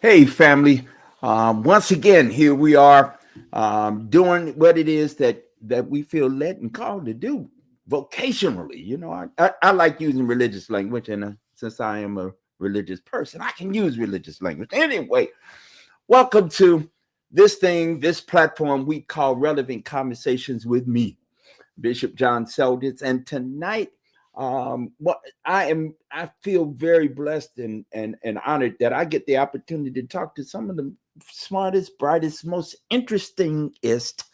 Hey, family. Once again, here we are doing what it is that we feel led and called to do vocationally. You know, I like using religious language, and since I am a religious person, I can use religious language. Anyway, welcome to this platform we call Relevant Conversations with me, Bishop John Selditz. And tonight, I feel very blessed and honored that I get the opportunity to talk to some of the smartest, brightest, most interestingest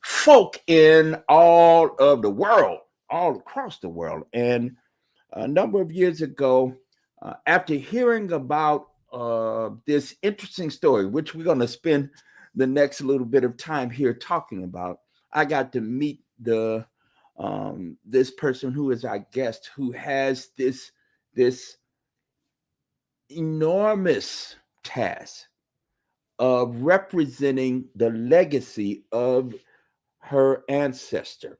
folk in all of the world, all across the world. And a number of years ago, after hearing about this interesting story, which we're going to spend the next little bit of time here talking about, I got to meet this person who is our guest, who has this enormous task of representing the legacy of her ancestor.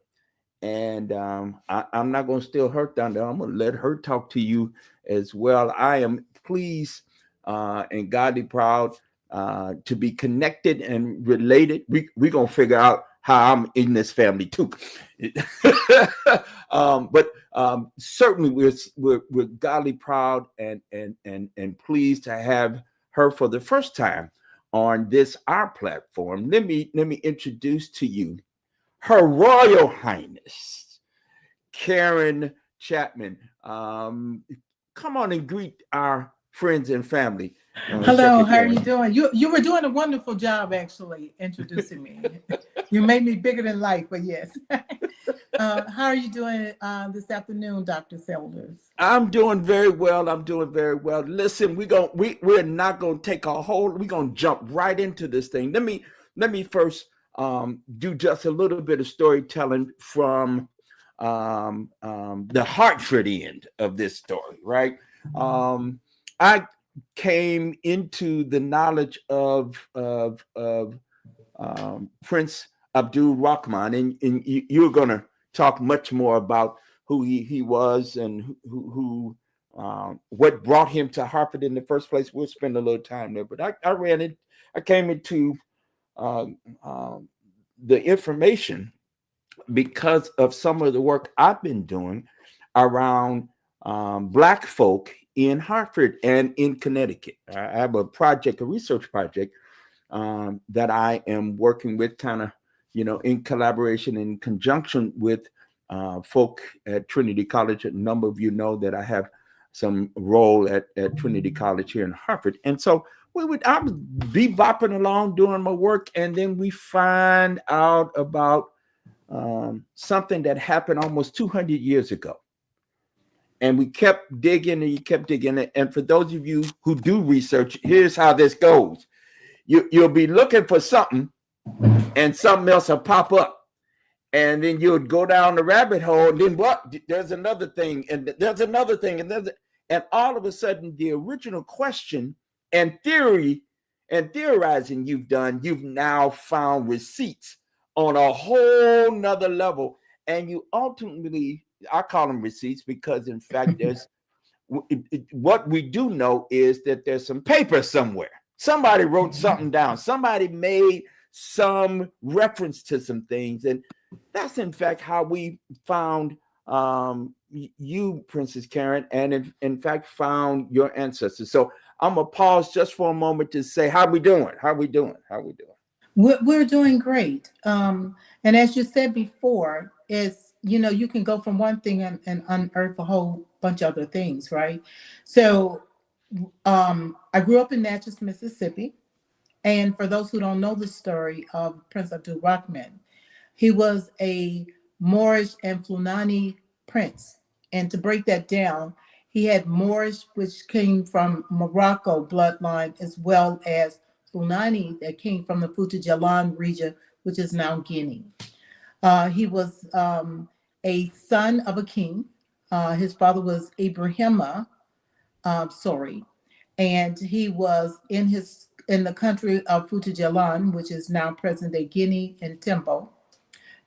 And I'm not going to steal her thunder. I'm going to let her talk to you as well. I am pleased and godly proud to be connected and related. We're going to figure out how I'm in this family too. But certainly we're godly proud and pleased to have her for the first time on our platform. Let me introduce to you Her Royal Highness Karen Chapman. Come on and greet our friends and family. Hello, how are you doing? You were doing a wonderful job, actually, introducing me. You made me bigger than life, but yes. How are you doing this afternoon, Dr. Selditz? I'm doing very well. Listen, we're not gonna take a hold. We're gonna jump right into this thing. Let me first do just a little bit of storytelling from the Hartford end of this story, right? I came into the knowledge of Prince Abdulrahman, and you're going to talk much more about who he was and who what brought him to Hartford in the first place. We'll spend a little time there, but I came into the information because of some of the work I've been doing around Black folk in Hartford and in Connecticut. I have a research project that I am working with, kind of, in collaboration, in conjunction with folk at Trinity College. A number of you know that I have some role at Trinity College here in Hartford. And so I would be bopping along doing my work, and then we find out about something that happened almost 200 years ago. And we kept digging and you kept digging. And for those of you who do research, here's how this goes. You'll be looking for something and something else will pop up. and then you would go down the rabbit hole, and then what? There's another thing, and there's another thing, and all of a sudden, the original question and theory and theorizing you've now found receipts on a whole nother level, and you ultimately, I call them receipts because, in fact, there's what we do know is that there's some paper somewhere. Somebody wrote something down. Somebody made some reference to some things, and that's in fact how we found you, Princess Karen, and in fact found your ancestors. So I'm gonna pause just for a moment to say, how we doing? How we doing? How we doing? We're doing great. And as you said before, it's, you can go from one thing and unearth a whole bunch of other things, right? So I grew up in Natchez, Mississippi. And for those who don't know the story of Prince Abdulrahman, he was a Moorish and Fulani prince. And to break that down, he had Moorish, which came from Morocco bloodline, as well as Fulani that came from the Fouta Jalan region, which is now Guinea. He was a son of a king. His father was Ibrahima Sori, and he was in the country of Fouta Jalan, which is now present-day Guinea and Tembo,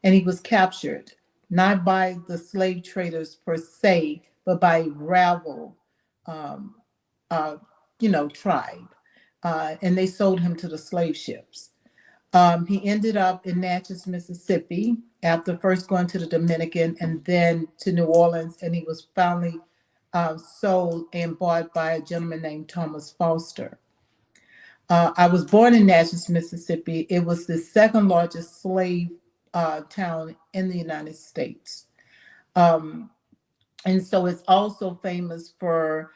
and he was captured not by the slave traders per se, but by rival, tribe, and they sold him to the slave ships. He ended up in Natchez, Mississippi, after first going to the Dominican and then to New Orleans, and he was finally sold and bought by a gentleman named Thomas Foster. I was born in Natchez, Mississippi. It was the second largest slave town in the United States. And so it's also famous for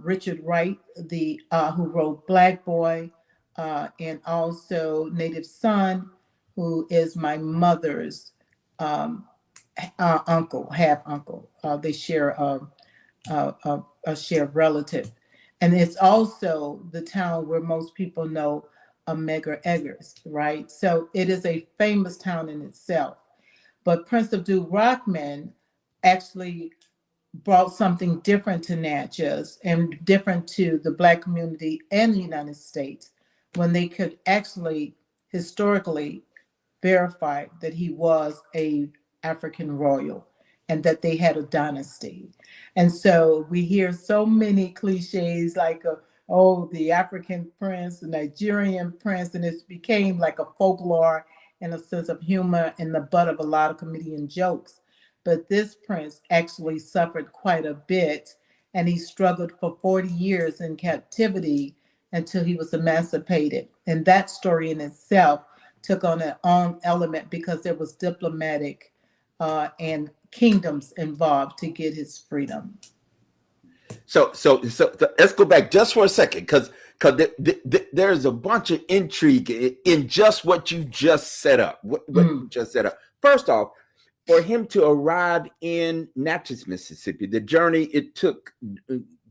Richard Wright, who wrote Black Boy, and also Native Son, who is my mother's uncle, half uncle. They share a shared relative. And it's also the town where most people know Medgar Eggers, right? So it is a famous town in itself. But Prince Abdulrahman actually brought something different to Natchez and different to the Black community and the United States when they could actually historically verify that he was a African royal and that they had a dynasty. And so we hear so many cliches like, the African prince, the Nigerian prince, and it became like a folklore and a sense of humor and the butt of a lot of comedian jokes. But this prince actually suffered quite a bit, and he struggled for 40 years in captivity until he was emancipated. And that story in itself took on its own element because there was diplomatic and kingdoms involved to get his freedom. So let's go back just for a second, because there's a bunch of intrigue in just what you just set up. What you just set up. First off, for him to arrive in Natchez, Mississippi, the journey it took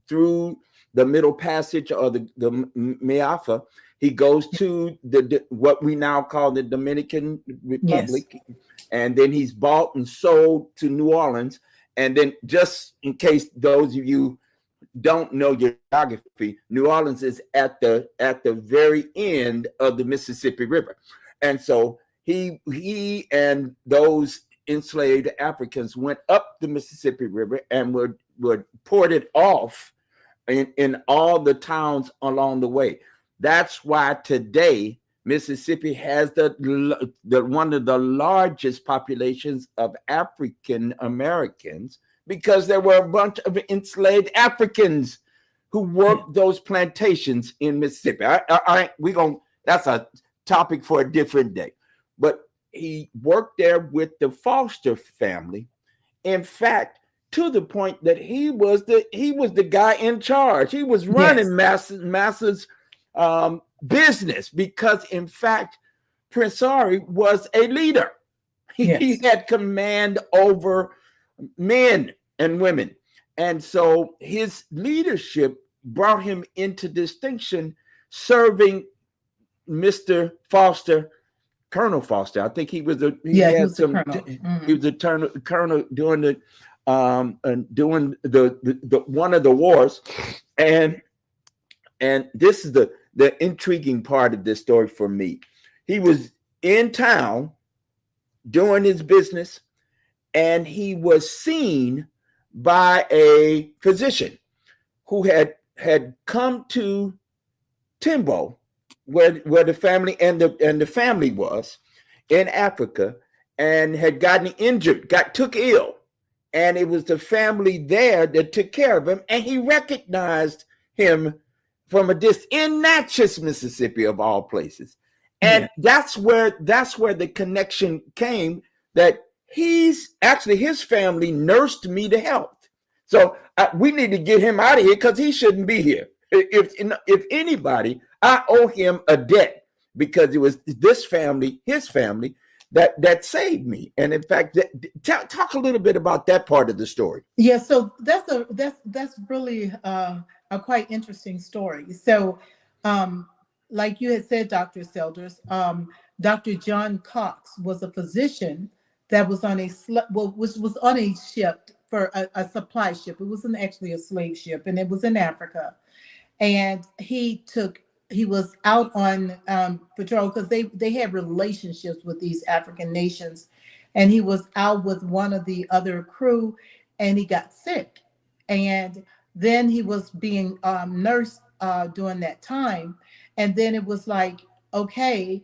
through the Middle Passage or the Meafa, he goes to what we now call the Dominican Republic, yes. And then he's bought and sold to New Orleans. And then, just in case those of you don't know your geography, New Orleans is at the very end of the Mississippi River, and so he and those enslaved Africans went up the Mississippi River and were ported off in all the towns along the way. That's why today Mississippi has the one of the largest populations of African Americans, because there were a bunch of enslaved Africans who worked those plantations in Mississippi. That's a topic for a different day. But he worked there with the Foster family. In fact, to the point that he was the guy in charge. He was running Massa's business, because in fact, Prince Sori was a leader. He had command over men and women. And so his leadership brought him into distinction, serving Mr. Foster Colonel Foster. I think he was he Yeah, he had was the some. colonel. He was the colonel doing the doing the one of the wars, and this is the intriguing part of this story for me. He was in town doing his business, and he was seen by a physician who had come to Timbo, where the family and the family was in Africa, and had gotten injured, took ill, and it was the family there that took care of him, and he recognized him from a distance in Natchez, Mississippi, of all places, and that's where the connection came. That he's actually, his family nursed me to health, so we need to get him out of here because he shouldn't be here. If anybody, I owe him a debt, because it was this family, his family, that saved me. And in fact, talk a little bit about that part of the story. Yeah, so that's really a quite interesting story. So, like you had said, Dr. Selders, Dr. John Cox was a physician that was on was on a ship for a supply ship. It wasn't actually a slave ship, and it was in Africa. And he was out on patrol because they had relationships with these African nations, and he was out with one of the other crew, and he got sick, and then he was being nursed during that time, and then it was like, okay,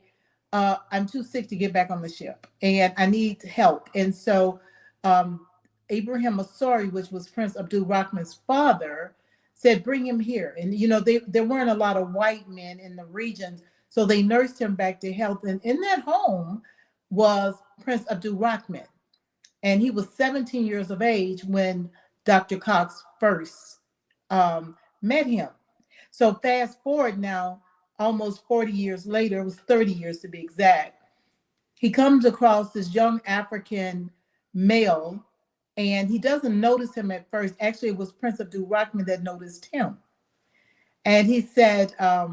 I'm too sick to get back on the ship, and I need help, and so Ibrahima Sori, which was Prince Abdulrahman's father, said, bring him here. And, there weren't a lot of white men in the regions, so they nursed him back to health. And in that home was Prince Abdulrahman. And he was 17 years of age when Dr. Cox first met him. So fast forward now, almost 40 years later, it was 30 years to be exact, he comes across this young African male, and he doesn't notice him at first. Actually, it was Prince Abdulrahman that noticed him. And he said, I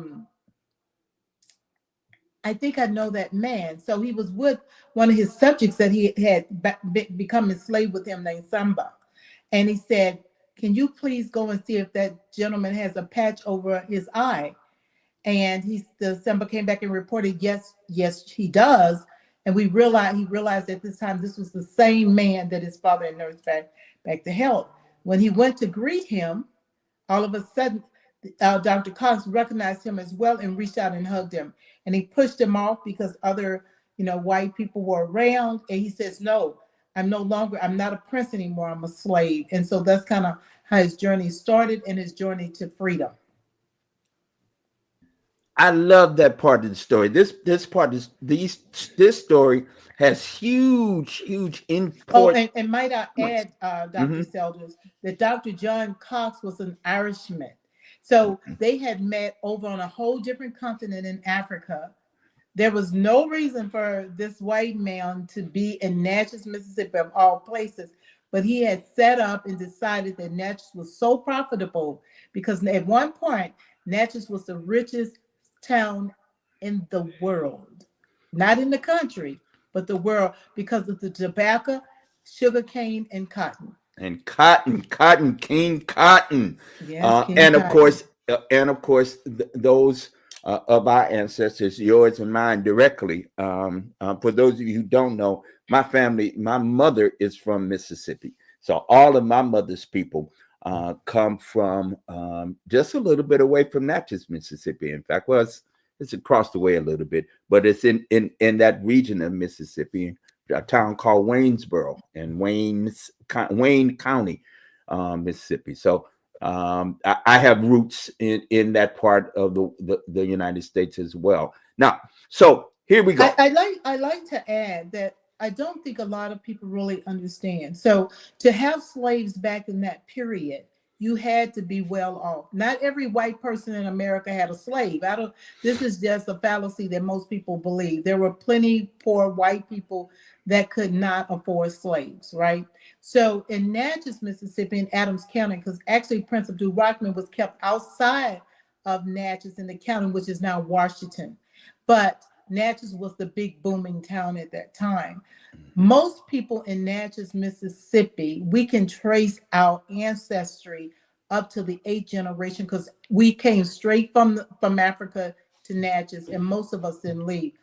think I know that man. So he was with one of his subjects that he had become enslaved with him, named Samba. And he said, can you please go and see if that gentleman has a patch over his eye? And the Samba came back and reported, yes, he does. And he realized at this time, this was the same man that his father had nursed back to health. When he went to greet him, all of a sudden, Dr. Cox recognized him as well and reached out and hugged him. And he pushed him off because other, white people were around. And he says, no, I'm not a prince anymore. I'm a slave. And so that's kind of how his journey started, and his journey to freedom. I love that part of the story. This story has huge import. Oh, and might I add, Dr. Selders, that Dr. John Cox was an Irishman. So they had met over on a whole different continent in Africa. There was no reason for this white man to be in Natchez, Mississippi, of all places, but he had set up and decided that Natchez was so profitable because at one point, Natchez was the richest town in the world, not in the country, but the world, because of the tobacco, sugarcane, and cotton. And King Cotton. Yes, and of course, those of our ancestors, yours and mine directly. For those of you who don't know, my mother is from Mississippi. So all of my mother's people come from just a little bit away from Natchez, Mississippi. In fact, well, it's across the way a little bit, but it's in that region of Mississippi, a town called Waynesboro in Wayne County, Mississippi. So I have roots in that part of the United States as well. Now, so here we go. I like to add that I don't think a lot of people really understand. So to have slaves back in that period, you had to be well off. Not every white person in America had a slave. This is just a fallacy that most people believe. There were plenty poor white people that could not afford slaves, right? So in Natchez, Mississippi, in Adams County, because actually Prince Abdulrahman was kept outside of Natchez in the county, which is now Washington. But Natchez was the big booming town at that time. Most people in Natchez, Mississippi, we can trace our ancestry up to the 8th generation because we came straight from Africa to Natchez, and most of us didn't leave.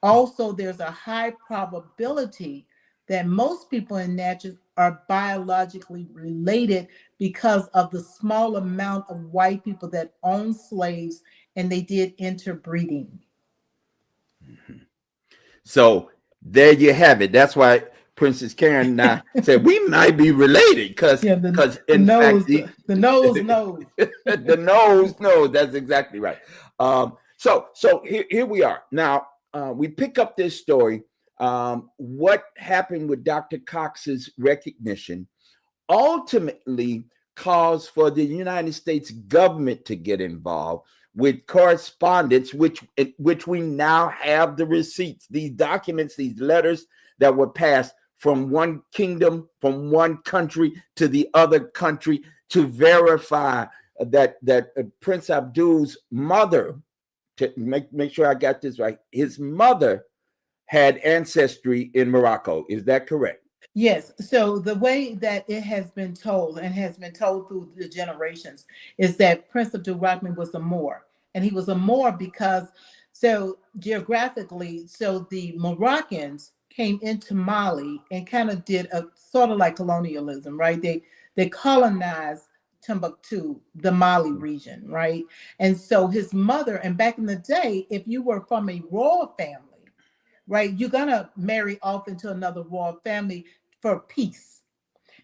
Also, there's a high probability that most people in Natchez are biologically related because of the small amount of white people that owned slaves and they did interbreeding. So there you have it. That's why Princess Karen and I said we might be related because Yeah, in fact the nose knows. the nose knows. That's exactly right. So here we are now. We pick up this story. What happened with Dr. Cox's recognition ultimately caused for the United States government to get involved with correspondence, which we now have the receipts, these documents, these letters that were passed from one kingdom, from one country to the other country to verify that Prince Abdul's mother, to make sure I got this right, his mother had ancestry in Morocco. Is that correct? Yes. So the way that it has been told and has been told through the generations is that Prince Abdulrahman was a Moor. And he was a Moor because, so geographically, so the Moroccans came into Mali and kind of did a sort of like colonialism, right? They colonized Timbuktu, the Mali region, right? And so his mother, and back in the day, if you were from a royal family, right, you're gonna marry off into another royal family for peace.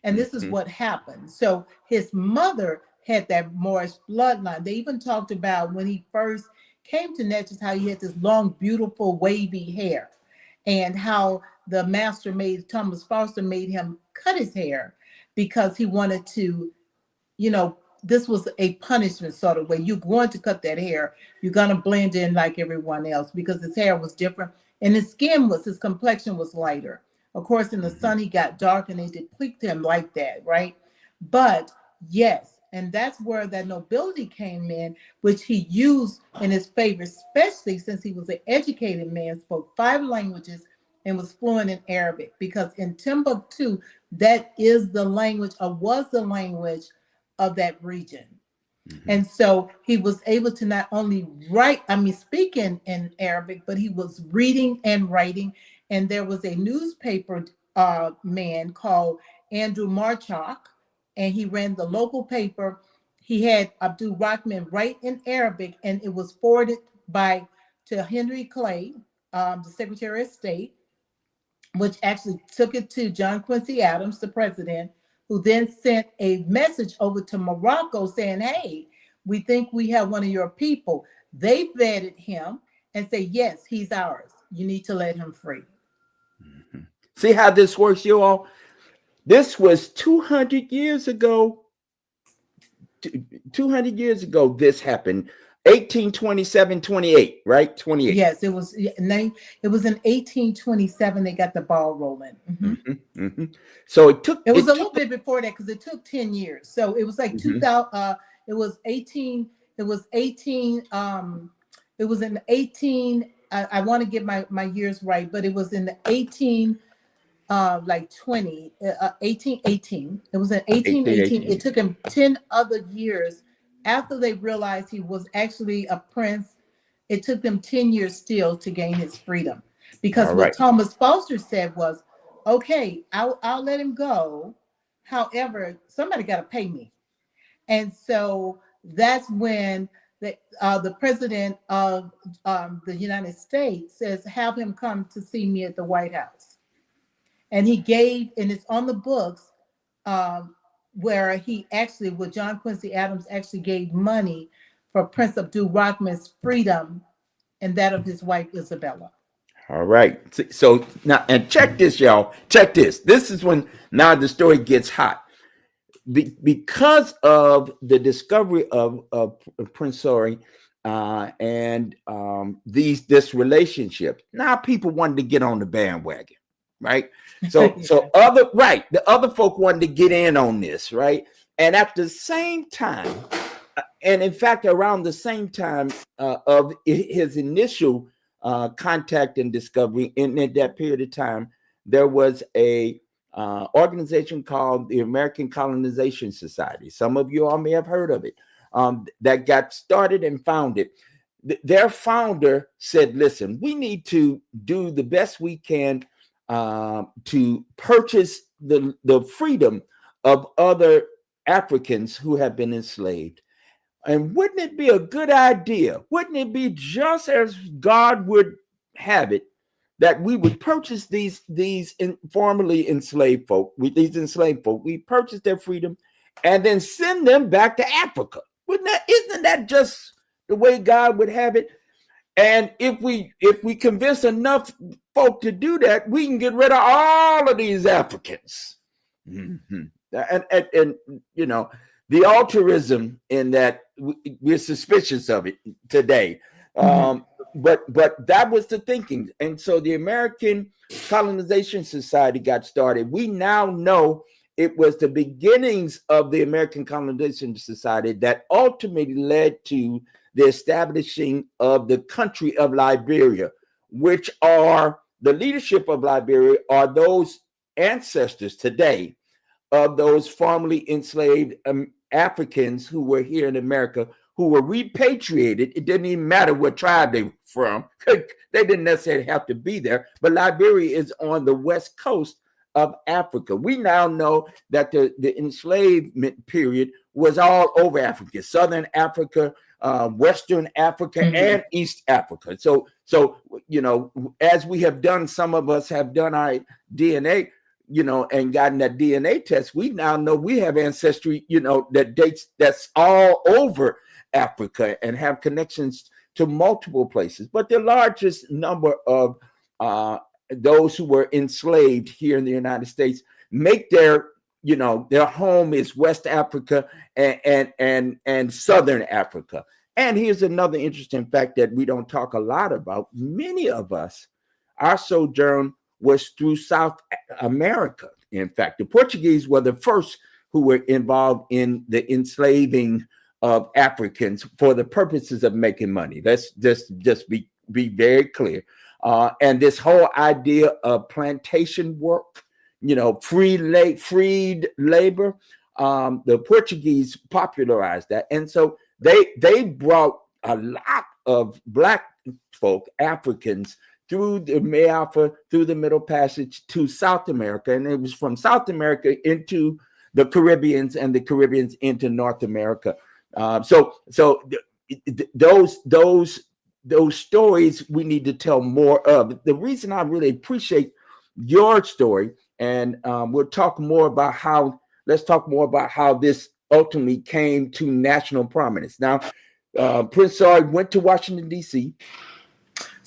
And this is what happened. So his mother had that Moorish bloodline. They even talked about when he first came to Natchez, how he had this long, beautiful, wavy hair, and how the master made, Thomas Foster made him cut his hair because he wanted to, this was a punishment sort of way. You're going to cut that hair. You're going to blend in like everyone else because his hair was different. And his complexion was lighter. Of course, in the sun, he got dark and they depleted him like that, right? But yes, and that's where that nobility came in, which he used in his favor, especially since he was an educated man, spoke 5 languages, and was fluent in Arabic. Because in Timbuktu, that is the language, or was the language of that region. And so he was able to not only speak in Arabic, but he was reading and writing. And there was a newspaper man called Andrew Marchok, and he ran the local paper. He had Abdul Rahman write in Arabic, and it was forwarded to Henry Clay, the Secretary of State, which actually took it to John Quincy Adams, the president, who then sent a message over to Morocco saying, hey, we think we have one of your people. They vetted him and say, yes, he's ours. You need to let him free. See how this works, you all? This was 200 years ago. 200 years ago, this happened. 1827, 28, right? 28. Yes, it was in 1827 they got the ball rolling. So it was a little bit before that because it took 10 years. So it was like 2000, it was in 18, I want to get my years right, but it was in the 1818. It was in 1818. It took him 10 other years after they realized he was actually a prince. It took them 10 years still to gain his freedom, because what Thomas Foster said was, okay, I'll let him go. However, somebody got to pay me. And so that's when the president of the United States says, have him come to see me at the White House. And he gave, and it's on the books, where John Quincy Adams actually gave money for Prince Abdulrahman's freedom and that of his wife, Isabella. All right. So now, and check this, y'all. Check this. This is when now the story gets hot. Because of the discovery of Prince Sori and this relationship, now people wanted to get on the bandwagon, right? So the other folk wanted to get in on this, right? And at the same time, and in fact, around the same time of his initial contact and discovery. In that period of time, there was a organization called the American Colonization Society. Some of you all may have heard of it. That got started and founded. Their founder said, listen, we need to do the best we can to purchase the freedom of other Africans who have been enslaved. And wouldn't it be a good idea? Wouldn't it be just as God would have it that we would purchase these formerly enslaved folk, we purchase their freedom and then send them back to Africa? Isn't that just the way God would have it? And if we convince enough folk to do that, we can get rid of all of these Africans. Mm-hmm. And you know, the altruism in that, we're suspicious of it today. Mm-hmm. But that was the thinking. And so the American Colonization Society got started. We now know it was the beginnings of the American Colonization Society that ultimately led to the establishing of the country of Liberia, which are the leadership of Liberia are those ancestors today of those formerly enslaved Africans who were here in America, who were repatriated. It didn't even matter what tribe they were from. They didn't necessarily have to be there, but Liberia is on the west coast of Africa. We now know that the enslavement period was all over Africa, Southern Africa, Western Africa, mm-hmm. and East Africa. So, you know, as we have done, some of us have done our DNA, you know, and gotten that DNA test, we now know we have ancestry, you know, that's all over Africa and have connections to multiple places. But the largest number of those who were enslaved here in the United States make their home is West Africa and Southern Africa. And here's another interesting fact that we don't talk a lot about. Many of us, our sojourn was through South America. In fact, the Portuguese were the first who were involved in the enslaving of Africans for the purposes of making money. Let's just be very clear. And this whole idea of plantation work, you know, freed labor, the Portuguese popularized that. And so they brought a lot of Black folk, Africans, through the Mayafra, through the Middle Passage to South America. And it was from South America into the Caribbeans and the Caribbeans into North America. So those stories we need to tell more of. The reason I really appreciate your story, and let's talk more about how this ultimately came to national prominence. Now, Prince Sori went to Washington, D.C.,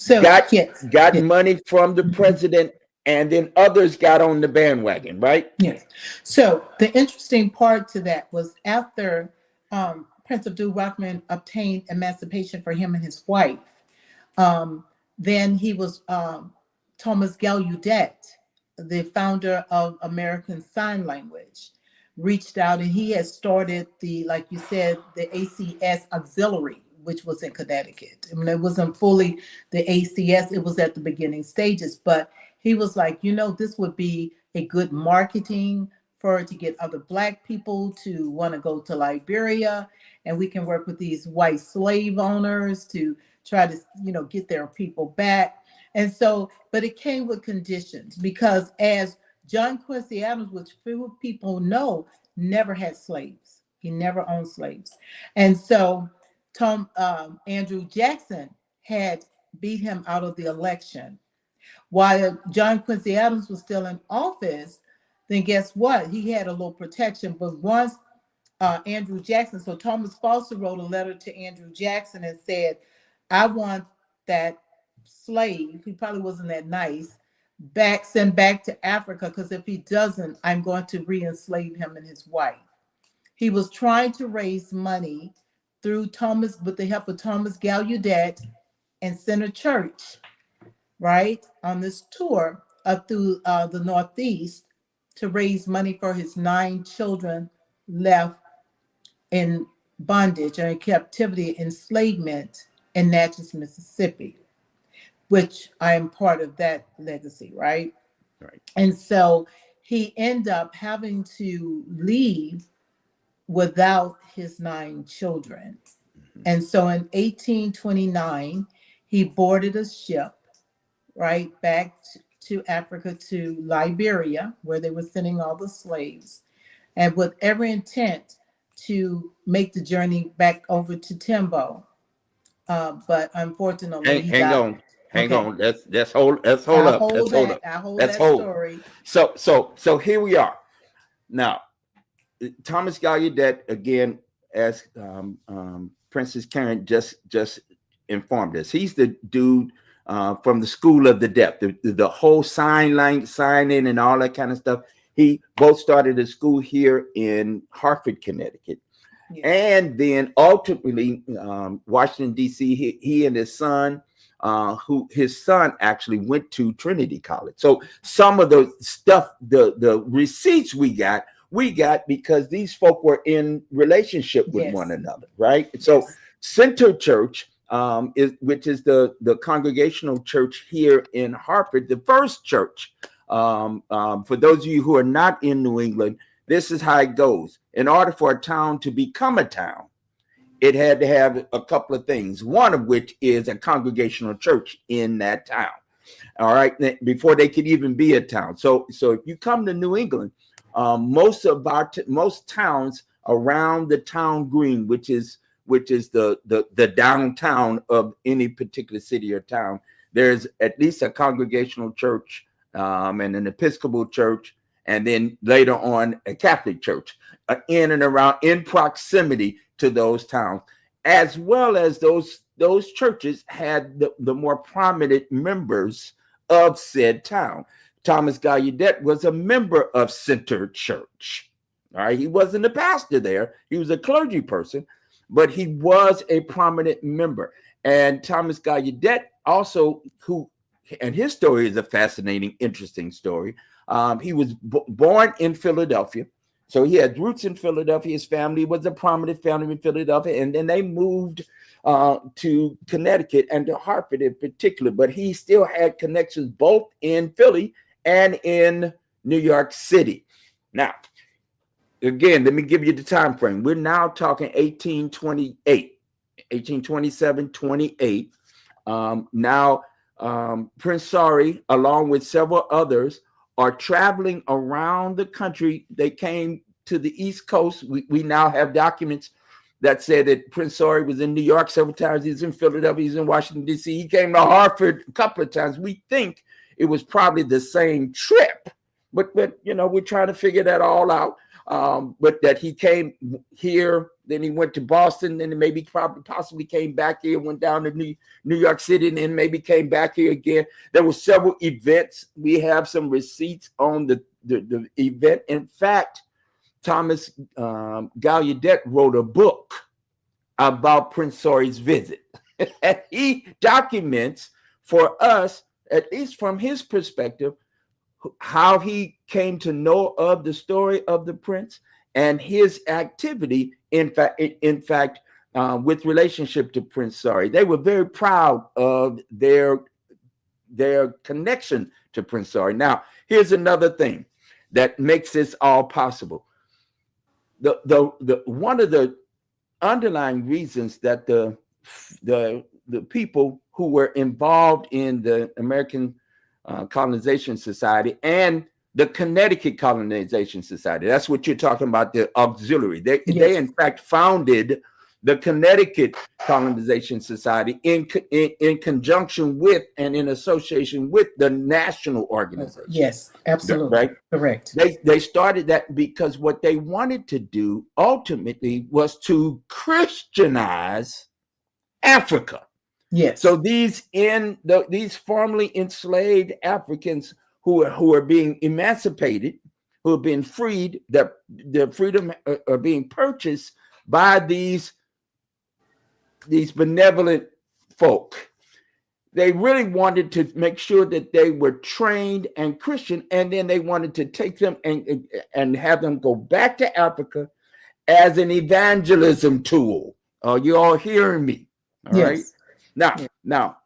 got money from the president, and then others got on the bandwagon, right? Yes. So the interesting part to that was after Prince Abdulrahman obtained emancipation for him and his wife, then he was Thomas Gallaudet, the founder of American Sign Language, reached out, and he had started like you said, the ACS Auxiliary, which was in Connecticut. I mean, it wasn't fully the ACS, it was at the beginning stages, but he was like, you know, this would be a good marketing to get other Black people to want to go to Liberia, and we can work with these white slave owners to try to, you know, get their people back. And so, but it came with conditions, because as John Quincy Adams, which few people know, never had slaves. He never owned slaves. And so Andrew Jackson had beat him out of the election. While John Quincy Adams was still in office, then guess what? He had a little protection. But once Andrew Jackson, so Thomas Foster wrote a letter to Andrew Jackson and said, I want that slave, he probably wasn't that nice, sent back to Africa, because if he doesn't, I'm going to re-enslave him and his wife. He was trying to raise money through Thomas, with the help of Thomas Gallaudet and Center Church, right, on this tour up through the Northeast to raise money for his 9 children left in bondage or in captivity, enslavement in Natchez, Mississippi. which I am part of that legacy, right? Right. And so he ended up having to leave without his 9 children. Mhm. And so in 1829, he boarded a ship, right, back to Africa, to Liberia, where they were sending all the slaves, and with every intent to make the journey back over to Timbo. But unfortunately, he Hang died. on, hang Okay, on. Let's hold I up. hold Let's hold that. up. I hold Let's that hold. story. So here we are now. Thomas Gallaudet, again, as Princess Karen just informed us, he's the dude from the School of the Deaf, the whole signing and all that kind of stuff. He both started a school here in Hartford, Connecticut, Yes. and then ultimately Washington D.C. He and his son, who his son actually went to Trinity College. So some of the stuff, the receipts we got because these folk were in relationship with Yes. one another, right? So Yes. Center Church, which is the congregational church here in Hartford, the first church. For those of you who are not in New England, this is how it goes. In order for a town to become a town, it had to have a couple of things, one of which is a congregational church in that town. All right, before they could even be a town. So if you come to New England, most towns around the town green, which is the downtown of any particular city or town, there's at least a congregational church, and an Episcopal church, and then later on a Catholic church, in and around, in proximity to those towns, as well as those churches had the more prominent members of said town. Thomas Gallaudet was a member of Center Church. All right, he wasn't a pastor there; he was a clergy person, but he was a prominent member. And Thomas Gallaudet also, and his story is a fascinating, interesting story. He was born in Philadelphia. So he had roots in Philadelphia. His family was a prominent family in Philadelphia, and then they moved to Connecticut and to Hartford in particular. But he still had connections both in Philly and in New York City. Now, again, let me give you the time frame. We're now talking 1828, 1827, 28. Now, Prince Sori, along with several others, are traveling around the country. They came to the East Coast. We now have documents that said that Prince Sori was in New York several times. He's in Philadelphia. He's in Washington, D.C. He came to Hartford a couple of times. We think it was probably the same trip, but we're trying to figure that all out. But that he came here, then he went to Boston, then maybe possibly came back here, went down to New York City, and then maybe came back here again. There were several events. We have some receipts on the event. In fact, Thomas Gallaudet wrote a book about Prince Sori's visit. And he documents for us, at least from his perspective, how he came to know of the story of the prince and his activity, in fact, with relationship to Prince Sori. They were very proud of their connection to Prince Sori. Now, here's another thing that makes this all possible. The one of the underlying reasons that the people who were involved in the American Colonization Society and the Connecticut Colonization Society, that's what you're talking about, the auxiliary. They in fact founded the Connecticut Colonization Society in conjunction with and in association with the national organization. Yes, absolutely. Right? Correct. They started that because what they wanted to do ultimately was to Christianize Africa. Yes. So these formerly enslaved Africans who are being emancipated, who are being freed, their freedom are being purchased by these benevolent folk. They really wanted to make sure that they were trained and Christian, and then they wanted to take them and have them go back to Africa as an evangelism tool. Are you all hearing me? All right. Now,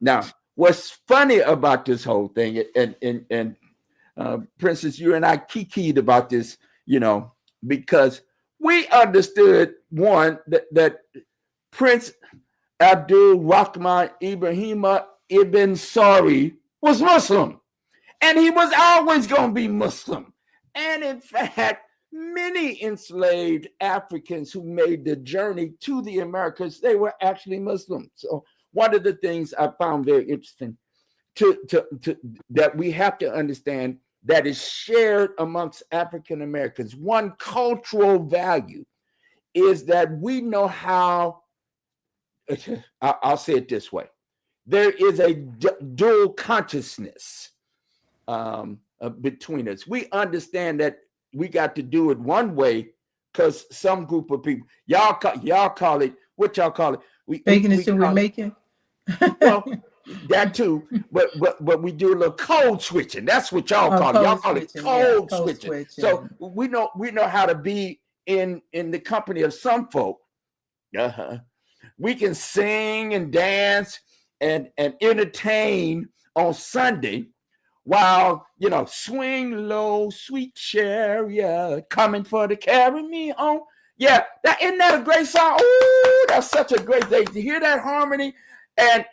what's funny about this whole thing, and Princess, you and I kikied about this, because we understood one that Prince Abdulrahman Ibrahima Ibn Sori was Muslim, and he was always going to be Muslim. And in fact, many enslaved Africans who made the journey to the Americas, they were actually Muslim. So one of the things I found very interesting that we have to understand that is shared amongst African Americans, one cultural value is that we know how, I'll say it this way, there is a dual consciousness between us. We understand that we got to do it one way because some group of people, y'all call it, what y'all call it? Making it so we're making. Well, that too, but we do a little code switching. That's what y'all call it. Y'all call it code switching. So we know how to be in the company of some folk. We can sing and dance and entertain on Sunday, while swing low, sweet chariot coming for to carry me on. Yeah, isn't that a great song? Ooh, that's such a great thing to hear that harmony. And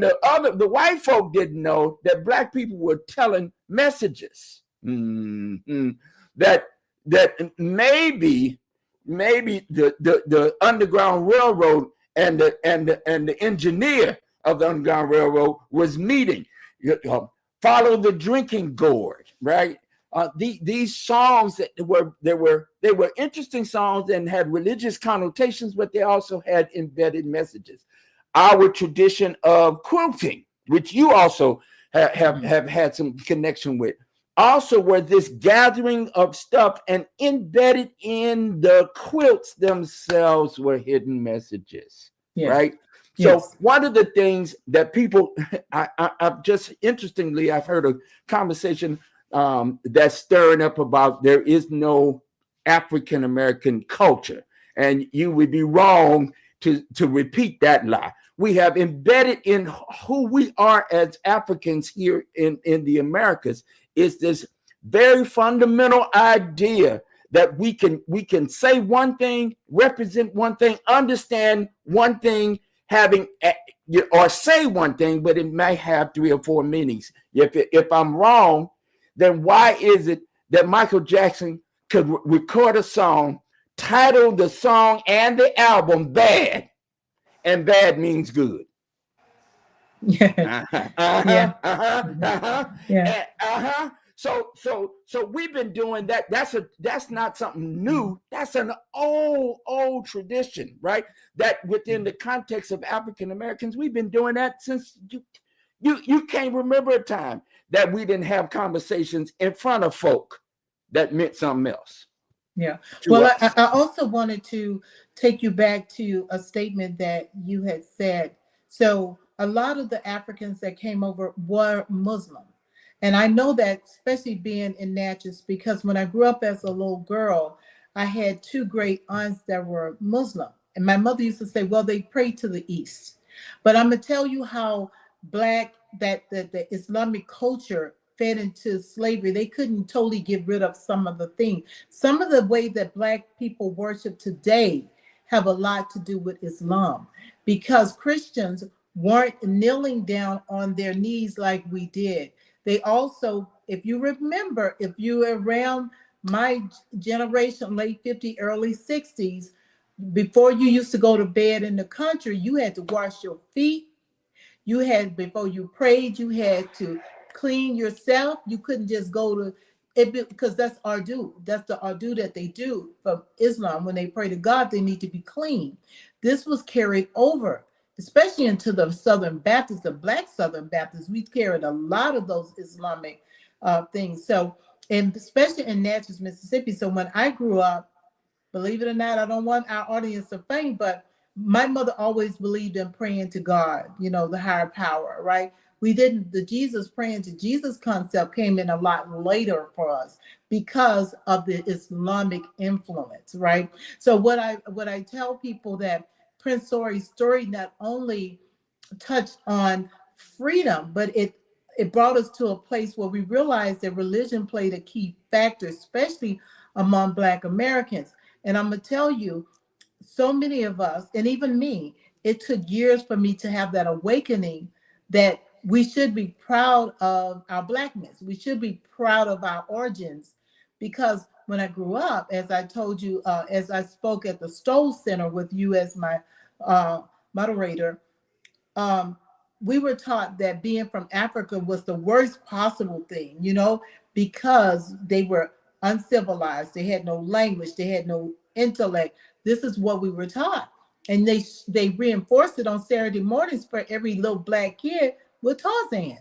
the white folk didn't know that black people were telling messages that maybe the Underground Railroad and the engineer of the Underground Railroad was meeting. Follow the drinking gourd, right? These songs that were interesting songs and had religious connotations, but they also had embedded messages. Our tradition of quilting, which you also have had some connection with, also were this gathering of stuff, and embedded in the quilts themselves were hidden messages, right? So one of the things that people, I've just interestingly, I've heard a conversation that's stirring up about there is no African American culture, and you would be wrong to repeat that lie. We have embedded in who we are as Africans here in the Americas is this very fundamental idea that we can say one thing, represent one thing, understand one thing, having or say one thing, but it may have 3 or 4 meanings. If I'm wrong, then why is it that Michael Jackson could record a song, title the song and the album Bad, and bad means good? So we've been doing that. That's not something new. That's an old tradition, right? That within the context of African Americans, we've been doing that since you can't remember a time that we didn't have conversations in front of folk that meant something else. Yeah. Well, I also wanted to take you back to a statement that you had said. So a lot of the Africans that came over were Muslim. And I know that, especially being in Natchez, because when I grew up as a little girl, I had 2 great aunts that were Muslim. And my mother used to say, well, they pray to the East. But I'm going to tell you how Black, that the Islamic culture fed into slavery. They couldn't totally get rid of some of the things. Some of the way that Black people worship today have a lot to do with Islam, because Christians weren't kneeling down on their knees like we did. They also, if you remember, if you were around my generation, late 50s, early 60s, before you used to go to bed in the country, you had to wash your feet. You had, before you prayed, you had to clean yourself. You couldn't just go to it, because that's ardu. That's the ardu that they do from Islam. When they pray to God, they need to be clean. This was carried over, especially into the Southern Baptists, the Black Southern Baptists. We carried a lot of those Islamic things. So, and especially in Natchez, Mississippi. So when I grew up, believe it or not, I don't want our audience to faint, but my mother always believed in praying to God, the higher power, right? We didn't, the Jesus, praying to Jesus concept came in a lot later for us because of the Islamic influence, right? So what I tell people, that Prince Sori's story not only touched on freedom, but it brought us to a place where we realized that religion played a key factor, especially among Black Americans. And I'm gonna tell you, so many of us, and even me, it took years for me to have that awakening that we should be proud of our Blackness. We should be proud of our origins. Because when I grew up, as I told you, as I spoke at the Stoll Center with you as my moderator, um, we were taught that being from Africa was the worst possible thing, because they were uncivilized, they had no language, they had no intellect. This is what we were taught. And they reinforced it on Saturday mornings for every little Black kid with Tarzan.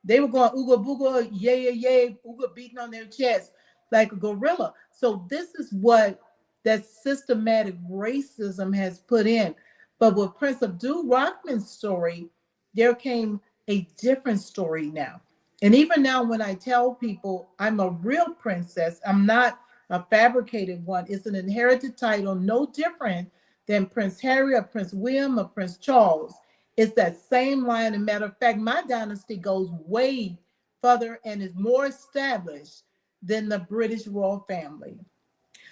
They were going ooga booga, yay, yay, ooga, beating on their chest like a gorilla. So this is what that systematic racism has put in. But with Prince Abdulrahman's story, there came a different story now. And even now, when I tell people I'm a real princess, I'm not a fabricated one. It's an inherited title, no different than Prince Harry or Prince William or Prince Charles. It's that same line. As a matter of fact, my dynasty goes way further and is more established than the British royal family.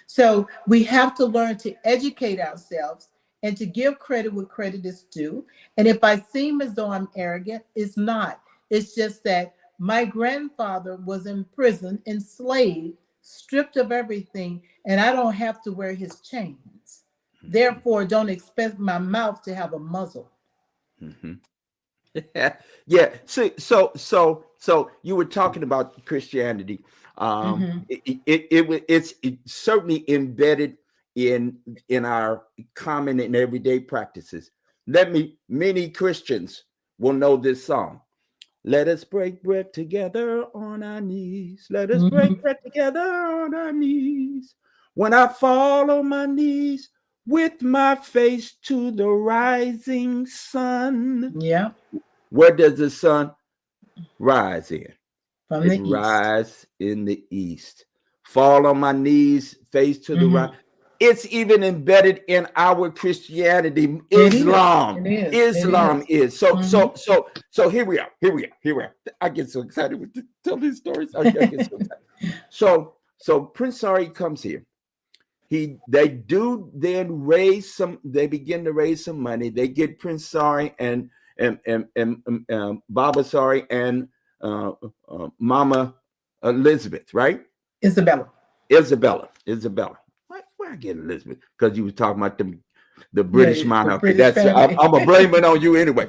So we have to learn to educate ourselves and to give credit where credit is due. And if I seem as though I'm arrogant, it's not. It's just that my grandfather was in prison, enslaved, stripped of everything, and I don't have to wear his chains. Therefore, don't expect my mouth to have a muzzle. Mm-hmm. Yeah. So you were talking about Christianity. It's certainly embedded in our common and everyday practices. Many Christians will know this song. Let us break bread together on our knees. Let us break bread together on our knees. When I fall on my knees with my face to the rising sun. Yeah. Where does the sun rise in? From It the east. rise in the east. Fall on my knees, face to the right. It's even embedded in our Christianity. Islam. Islam is. So here we are. I get so excited to tell these stories. I get so excited. So Prince Sori comes here. They do then raise some. They begin to raise some money. They get Prince Sori and Baba Sori and Mama Elizabeth, right? Isabella. Where I get Elizabeth? Because you were talking about the British monarch. British I'm gonna blame it on you anyway.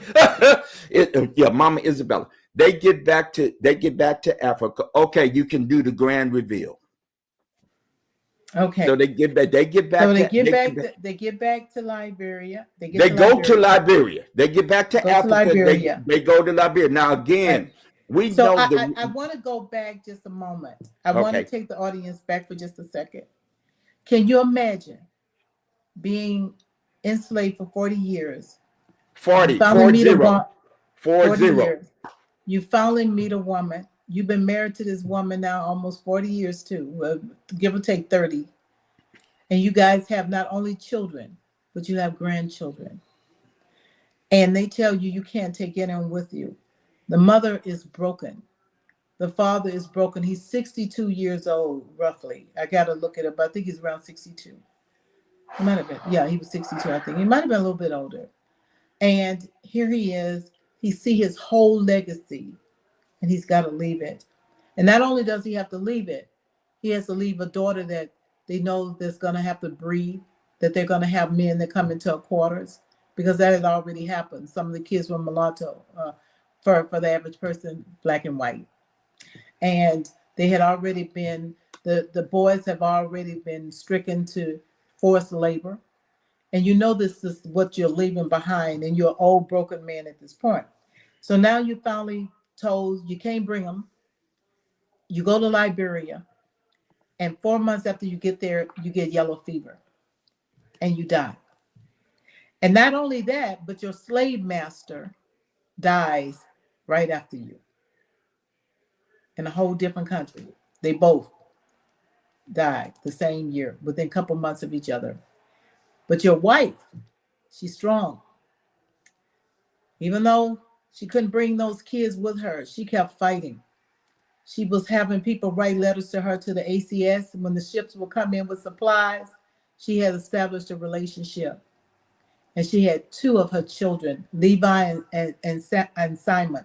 Mama Isabella. They get back to Africa. Okay, you can do the grand reveal. Okay. So they get back. They get back to Liberia. They go to Liberia. They get back to Africa. They go to Liberia. Now again, we know. I want to go back just a moment. I want to take the audience back for just a second. Can you imagine being enslaved for 40 years? 40 years. You finally meet a woman. You've been married to this woman now almost 40 years too, give or take 30. And you guys have not only children, but you have grandchildren. And they tell you you can't take anyone with you. The mother is broken. The father is broken. He's 62 years old, roughly. I got to look it up. I think he's around 62. He might have been. Yeah, he was 62, I think. He might have been a little bit older. And here he is. He see his whole legacy, and he's got to leave it. And not only does he have to leave it, he has to leave a daughter that they know that's going to have to breed, that they're going to have men that come into her quarters, because that had already happened. Some of the kids were mulatto, for the average person, black and white. And they had already been, the boys have already been stricken to forced labor. And you know this is what you're leaving behind, and you're an old broken man at this point. So now you finally told you can't bring them. You go to Liberia, and 4 months after you get there, you get yellow fever, and you die. And not only that, but your slave master dies right after you in a whole different country. They both died the same year, within a couple months of each other. But your wife, she's strong. Even though She couldn't bring those kids with her. She kept fighting. She was having people write letters to her to the ACS. When the ships would come in with supplies, she had established a relationship. And she had two of her children, Levi and Simon.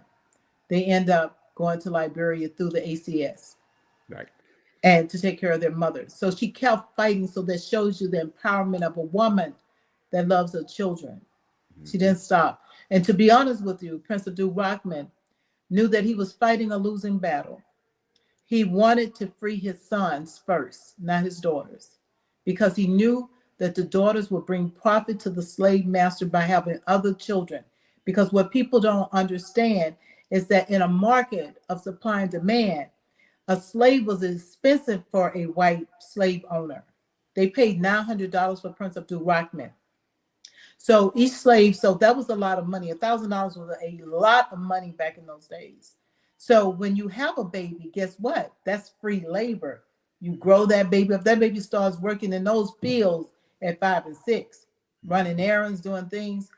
They end up going to Liberia through the ACS. Right. And to take care of their mothers. So she kept fighting. So that shows you the empowerment of a woman that loves her children. She didn't stop. And to be honest with you, Prince Abdulrahman knew that he was fighting a losing battle. He wanted to free his sons first, not his daughters, because he knew that the daughters would bring profit to the slave master by having other children. Because what people don't understand is that in a market of supply and demand, a slave was expensive for a white slave owner. They paid $900 for Prince Abdulrahman. So each slave, so that was a lot of money. $1,000 was a lot of money back in those days. So when you have a baby, guess what? That's free labor. You grow that baby. If that baby starts working in those fields at 5 and 6, running errands, doing things.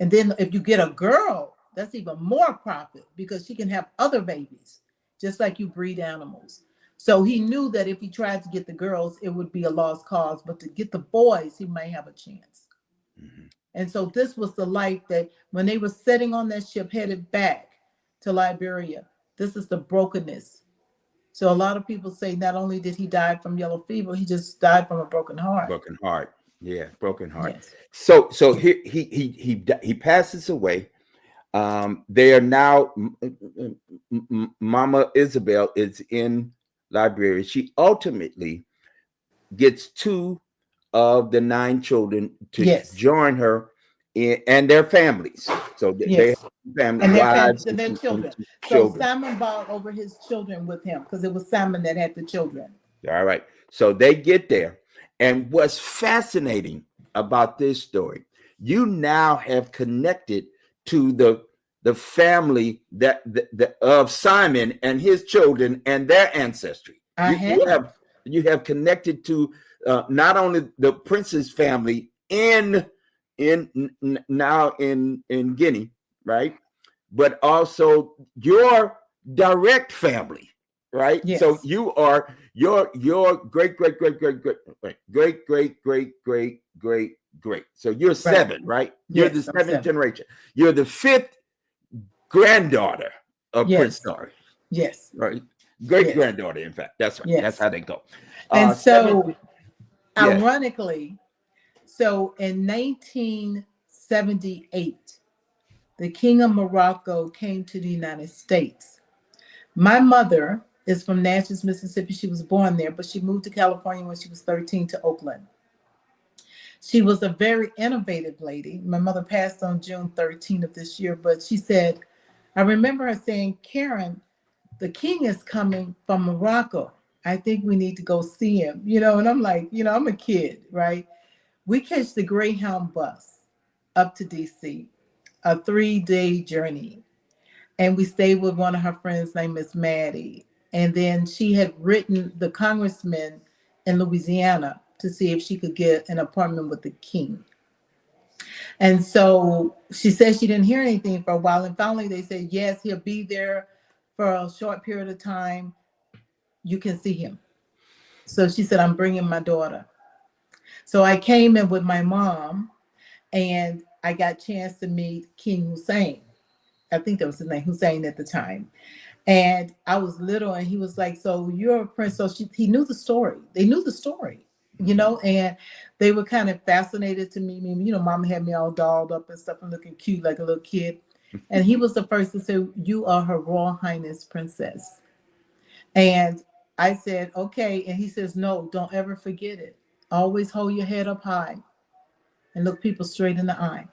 And then if you get a girl, that's even more profit because she can have other babies, just like you breed animals. So he knew that if he tried to get the girls, it would be a lost cause. But to get the boys, he might have a chance. Mm-hmm. And so this was the life that when they were sitting on that ship headed back to Liberia, this is the brokenness. So a lot of people say not only did he die from yellow fever, he just died from a broken heart. Broken heart. Yeah, broken heart. Yes. So here he passes away. They are now Mama Isabel is in Liberia. She ultimately gets 2 of the 9 children to join her and their families. So they have family, and wives and their children. children. So Simon brought over his children with him because it was Simon that had the children. All right. So they get there. And what's fascinating about this story, you now have connected to the family that of Simon and his children and their ancestry. You have connected to not only the Princess family in now in Guinea, right, but also your direct family, right? Yes. So you are your great. So you're 7, right? You're the 7th generation. You're the 5th granddaughter of Prince Sori. Yes. Right. Great granddaughter, in fact. That's right. That's how they go. And so, ironically, so in 1978, the King of Morocco came to the United States. My mother is from Natchez, Mississippi. She was born there, but she moved to California when she was 13 to Oakland. She was a very innovative lady. My mother passed on June 13 of this year, but she said, I remember her saying, Karen, the king is coming from Morocco. I think we need to go see him, and I'm like, I'm a kid, right? We catch the Greyhound bus up to DC, a 3-day journey. And we stayed with one of her friends named Miss Maddie. And then she had written the congressman in Louisiana to see if she could get an appointment with the king. And so she said she didn't hear anything for a while. And finally they said, yes, he'll be there for a short period of time. You can see him. So she said, I'm bringing my daughter. So I came in with my mom and I got a chance to meet King Hussein. I think that was his name, Hussein at the time. And I was little and he was like, so you're a prince. So he knew the story. They knew the story, and they were kind of fascinated to me. Mama had me all dolled up and stuff and looking cute like a little kid. And he was the first to say, you are Her Royal Highness Princess. And I said, okay. And he says, no, don't ever forget it. Always hold your head up high and look people straight in the eye.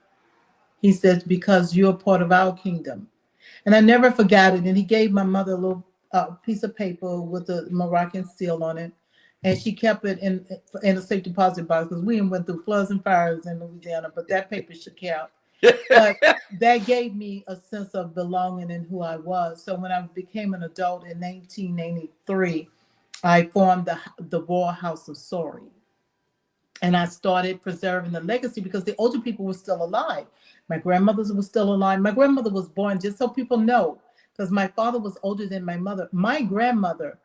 He says, because you're part of our kingdom. And I never forgot it. And he gave my mother a little piece of paper with the Moroccan seal on it. And she kept it in a safe deposit box because we went through floods and fires in Louisiana, but that paper should count. But that gave me a sense of belonging in who I was. So when I became an adult in 1983, I formed the Royal House of Sori. And I started preserving the legacy because the older people were still alive. My grandmothers were still alive. My grandmother was born, just so people know, because my father was older than my mother. My grandmother,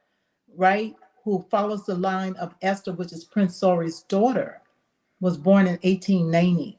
right, who follows the line of Esther, which is Prince Sori's daughter, was born in 1890.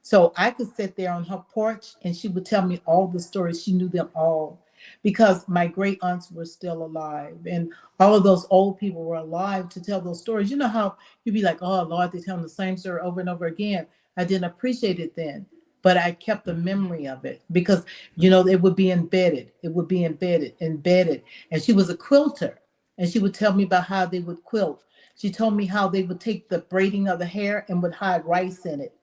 So I could sit there on her porch and she would tell me all the stories. She knew them all because my great aunts were still alive and all of those old people were alive to tell those stories. You know how you'd be like, oh, Lord, they're telling the same story over and over again. I didn't appreciate it then, but I kept the memory of it because, it would be embedded. It would be embedded. And she was a quilter and she would tell me about how they would quilt. She told me how they would take the braiding of the hair and would hide rice in it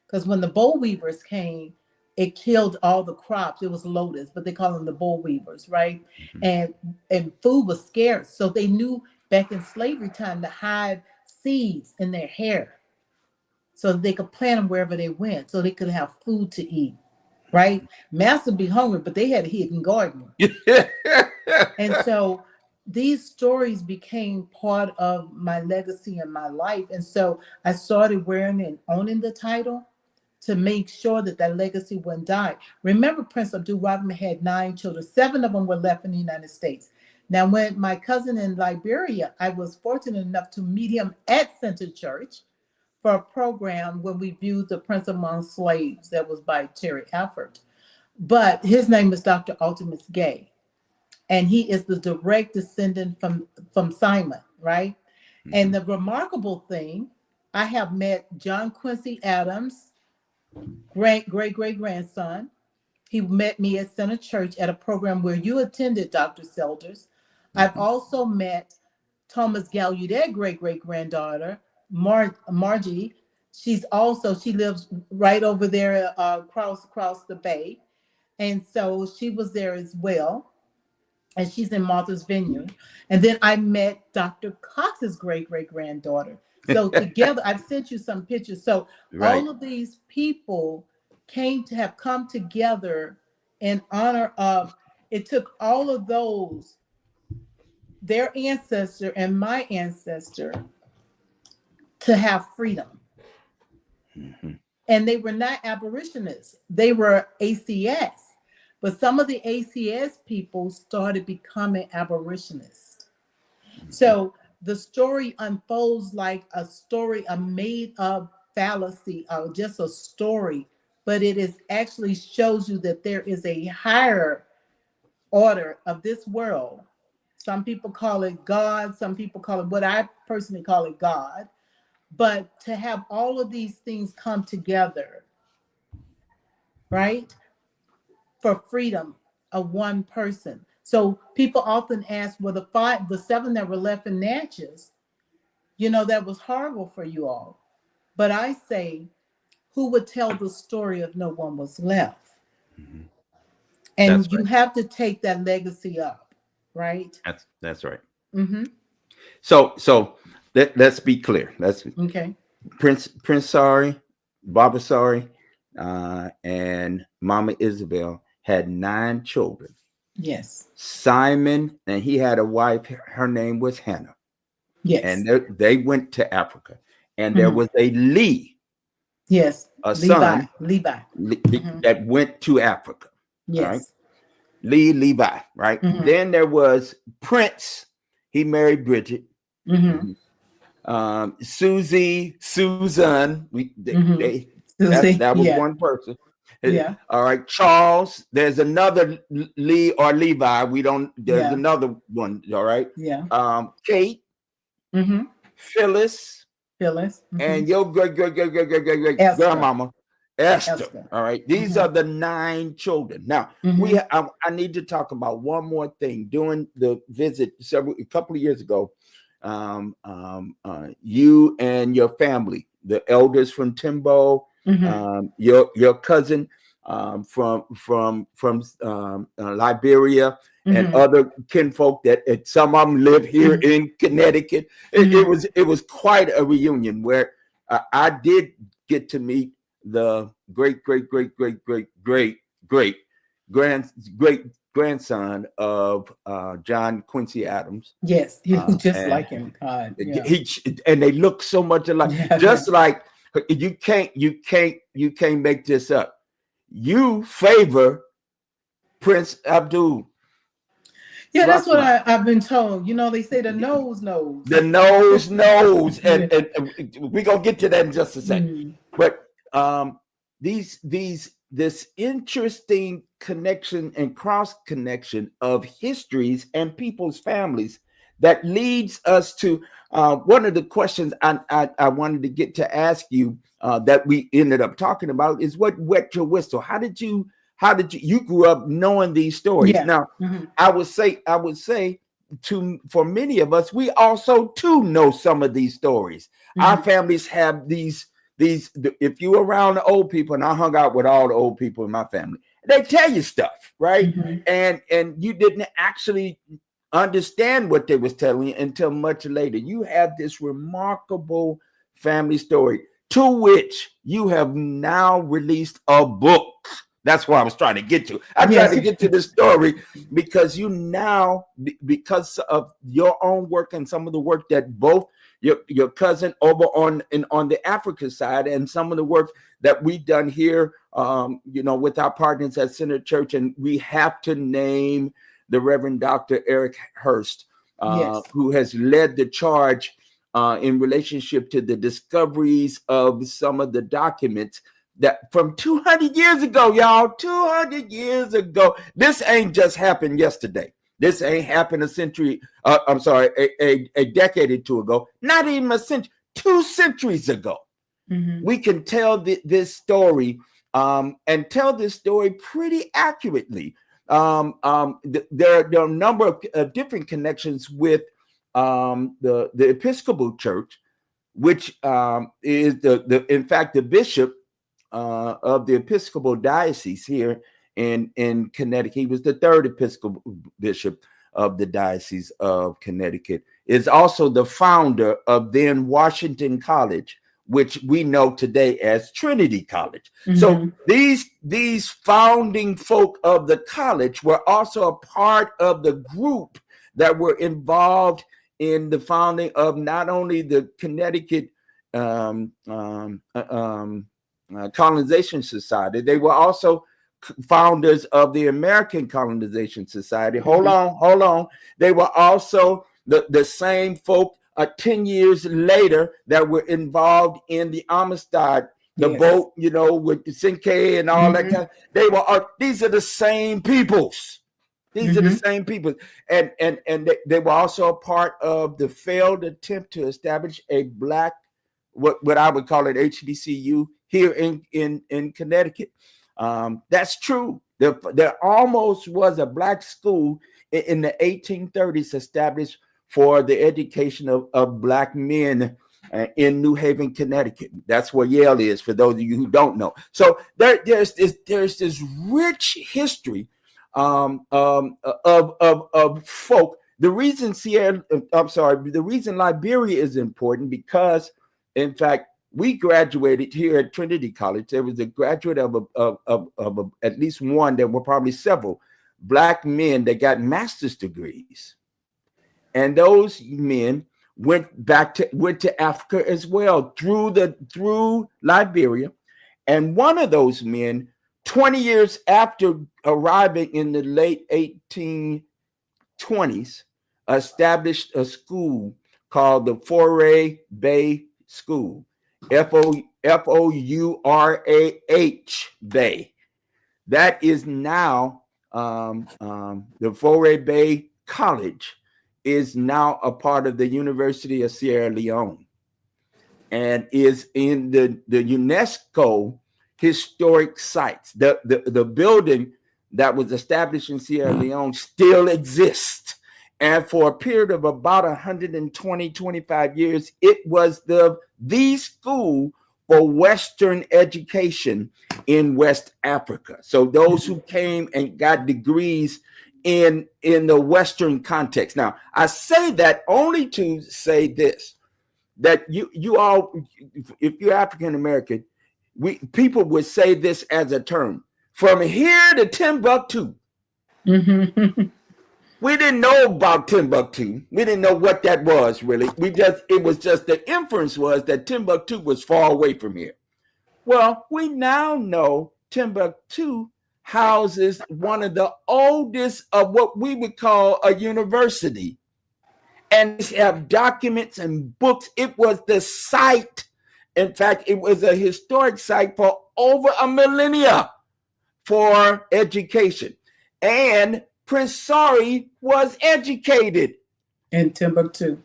because when the boll weavers came, it killed all the crops. It was lotus, but they call them the boll weavers, right? And food was scarce, so they knew back in slavery time to hide seeds in their hair so that they could plant them wherever they went, so they could have food to eat, right? Master would be hungry, but they had a hidden garden, and so these stories became part of my legacy and my life, and so I started wearing and owning the title to make sure that that legacy wouldn't die. Remember, Prince Abdulrahman had 9 children. 7 of them were left in the United States. Now, when my cousin in Liberia, I was fortunate enough to meet him at Center Church for a program when we viewed The Prince Among Slaves that was by Terry Alford. But his name is Dr. Artemis Gay, and he is the direct descendant from Simon, right? And the remarkable thing, I have met John Quincy Adams, great grandson. He met me at Center Church at a program where you attended, Dr. Selders. I've also met Thomas Gallaudet, great granddaughter, Margie. She lives right over there across the bay. And so she was there as well. And she's in Martha's Vineyard. And then I met Dr. Cox's great granddaughter. So together, I've sent you some pictures. So all of these people have come together in honor of, it took all of those, their ancestor and my ancestor, to have freedom. And they were not abolitionists. They were ACS. But some of the ACS people started becoming abolitionists. So the story unfolds like a story, a made-up fallacy, or just a story, but it is actually shows you that there is a higher order of this world. Some people call it God, some people call it, what I personally call it, God. But to have all of these things come together, right, for freedom of one person. So people often ask, well, the 7 that were left in Natchez, that was horrible for you all. But I say, who would tell the story if no one was left? And you have to take that legacy up, right? That's right. So let's be clear. Okay. Prince Sori, Baba Sori, and Mama Isabel had 9 children. Yes. Simon, and he had a wife. Her name was Hannah. Yes. And they went to Africa. And there was a Lee. Yes. A son. Levi. That went to Africa. Yes. Right? Levi, right? Then there was Prince. He married Bridget. Susan. That was one person. Yeah. All right. Charles. There's another Lee or Levi. There's another one. All right. Yeah. Kate. Phyllis. And your great grandmama. Esther. All right. These are the 9 children. Now, I need to talk about one more thing. During the visit a couple of years ago, you and your family, the elders from Timbo, your cousin from Liberia, and other kinfolk that some of them live here in Connecticut. It was quite a reunion where I did get to meet the great grandson of John Quincy Adams. Yes, he was just like him. Yeah. And they look so much alike. Yeah, Just like you can't make this up. You favor Prince Abdul. Yeah, that's what I've been told. You know, they say the nose knows. The nose knows, and we're gonna get to that in just a second. But this interesting connection and cross connection of histories and people's families that leads us to one of the questions I wanted to get to ask you that we ended up talking about is what wet your whistle. How did you grew up knowing these stories? Yeah. Now, I would say for many of us, we also too know some of these stories. Our families have these, if you around the old people, and I hung out with all the old people in my family, they tell you stuff, right? And you didn't actually understand what they was telling you until much later. You have this remarkable family story to which you have now released a book. That's what I was trying to get to. I'm trying to get to the story because you now, because of your own work and some of the work that both your cousin over on the Africa side and some of the work that we've done here, with our partners at Center Church, and we have to name the Reverend Dr. Eric Hurst, who has led the charge in relationship to the discoveries of some of the documents that from 200 years ago, y'all, 200 years ago. This ain't just happened yesterday. This ain't happened a decade or two ago, not even a century, 2 centuries ago. We can tell this story and tell this story pretty accurately. There are a number of different connections with the Episcopal Church, which is in fact the bishop of the Episcopal Diocese here in Connecticut. He was the 3rd Episcopal bishop of the Diocese of Connecticut. Is also the founder of then Washington College, which we know today as Trinity College. So these founding folk of the college were also a part of the group that were involved in the founding of not only the Connecticut Colonization Society, they were also founders of the American Colonization Society. Hold on. They were also the same folk 10 years later that were involved in the Amistad, the boat, with the Cinque and all that kind. They were these are the same peoples. These are the same people. And they were also a part of the failed attempt to establish a Black, what I would call it, HBCU here in Connecticut. That's true. There almost was a Black school in the 1830s established for the education of Black men in New Haven, Connecticut. That's where Yale is, for those of you who don't know. So there's this rich history of folk. The reason Liberia is important because, in fact, we graduated here at Trinity College. There was a graduate of at least one. There were probably several Black men that got master's degrees, and those men went to Africa as well through Liberia. And one of those men, 20 years after arriving in the late 1820s, established a school called the Fourah Bay School, Fourah Bay. That is now the Fourah Bay College is now a part of the University of Sierra Leone and is in the UNESCO historic sites. The building that was established in Sierra Leone still exists. And for a period of about 125 years, it was the school for Western education in West Africa. So those who came and got degrees in the Western context. Now, I say that only to say this, that you all, if you're African American, people would say this as a term: from here to Timbuktu, Mm-hmm. We didn't know about Timbuktu. We didn't know what that was really. It was just the inference was that Timbuktu was far away from here. Well, we now know Timbuktu houses one of the oldest of what we would call a university. And they have documents and books. It was the site. In fact, it was a historic site for over a millennia for education. And Prince Sori was educated In Timbuktu.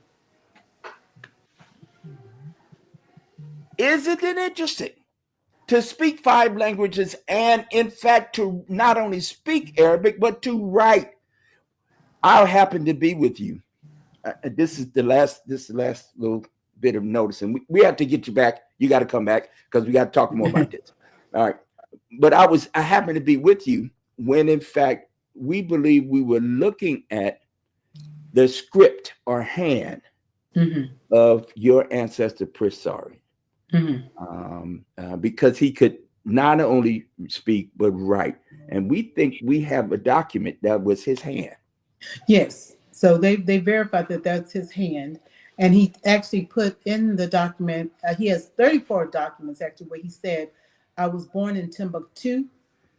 Isn't it interesting? To speak 5 languages and, in fact, to not only speak Arabic, but to write. I'll happen to be with you. This is the last little bit of notice, and we have to get you back. You got to come back because we got to talk more about this. All right. But I happened to be with you when, in fact, we believe we were looking at the script or hand of your ancestor, Prince Sori. Because he could not only speak but write, and we think we have a document that was his hand. Yes, so they verified that that's his hand, and he actually put in the document. He has 34 documents actually where he said, "I was born in Timbuktu,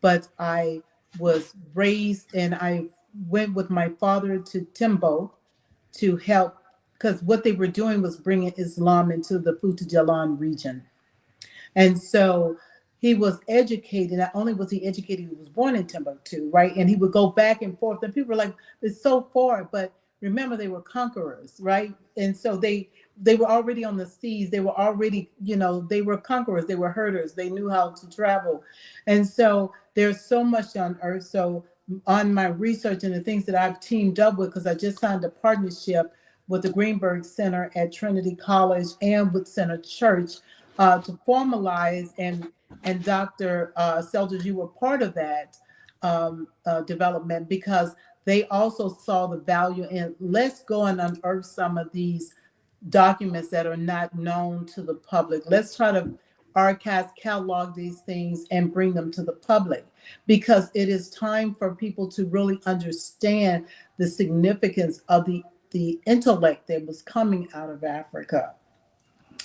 but I was raised and I went with my father to Timbo to help because what they were doing was bringing Islam into the Futa Jalan region." And so he was educated. Not only was he educated, he was born in Timbuktu, right? And he would go back and forth. And people were like, it's so far. But remember, they were conquerors, right? And so they were already on the seas. They were already, they were conquerors. They were herders. They knew how to travel. And so there's so much on earth. So on my research and the things that I've teamed up with, because I just signed a partnership with the Greenberg Center at Trinity College and with Center Church, to formalize, and Dr. Selters, you were part of that development because they also saw the value in let's go and unearth some of these documents that are not known to the public. Let's try to archive, catalog these things and bring them to the public because it is time for people to really understand the significance of the intellect that was coming out of Africa.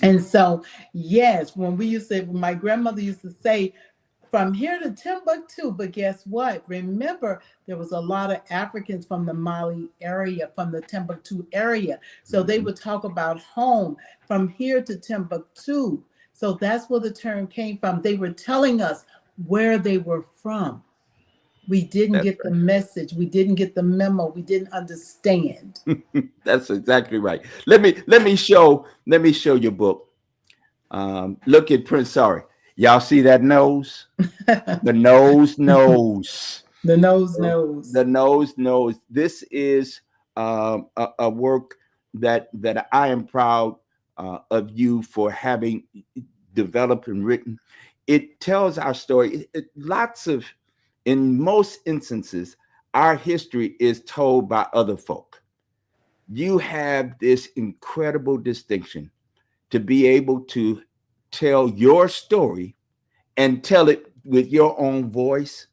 And so, yes, when my grandmother used to say, from here to Timbuktu, but guess what? Remember, there was a lot of Africans from the Mali area, from the Timbuktu area. So they would talk about home from here to Timbuktu. So that's where the term came from. They were telling us where they were from. We didn't get the message. We didn't get the memo. We didn't understand. That's exactly right. Let me show your book. Look at Prince Sori. Y'all see that nose? The nose. The nose. The nose. This is a work that I am proud of you for having developed and written. It tells our story. In most instances, our history is told by other folk. You have this incredible distinction to be able to tell your story and tell it with your own voice.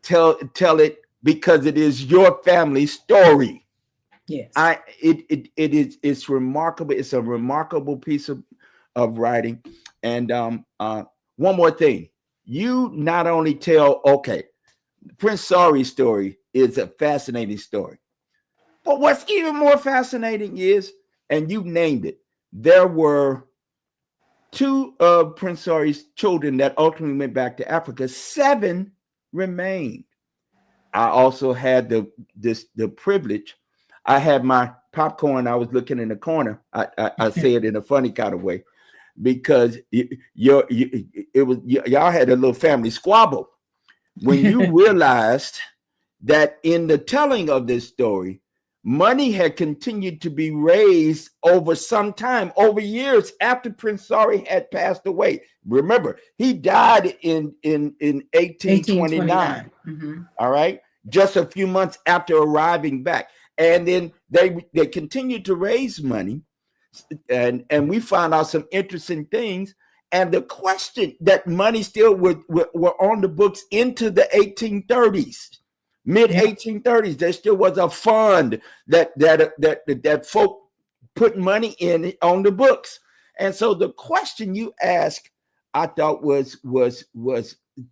Tell it because it is your family story. Yes. It's remarkable. It's a remarkable piece of writing. And one more thing. You not only tell, Prince Sori's story is a fascinating story. But what's even more fascinating is, and you named it, there were 2 of Prince Sori's children that ultimately went back to Africa. 7 remained. I also had the privilege. I had my popcorn. I was looking in the corner. I say it in a funny kind of way because y'all had a little family squabble when you realized that in the telling of this story, money had continued to be raised over some time, over years after Prince Sori had passed away. Remember, he died in 1829. All right, just a few months after arriving back, and then they continued to raise money, and we found out some interesting things. And the question that money still were on the books into the 1830s. Mid 1830s, there still was a fund that folk put money in on the books. And so the question you asked, I thought was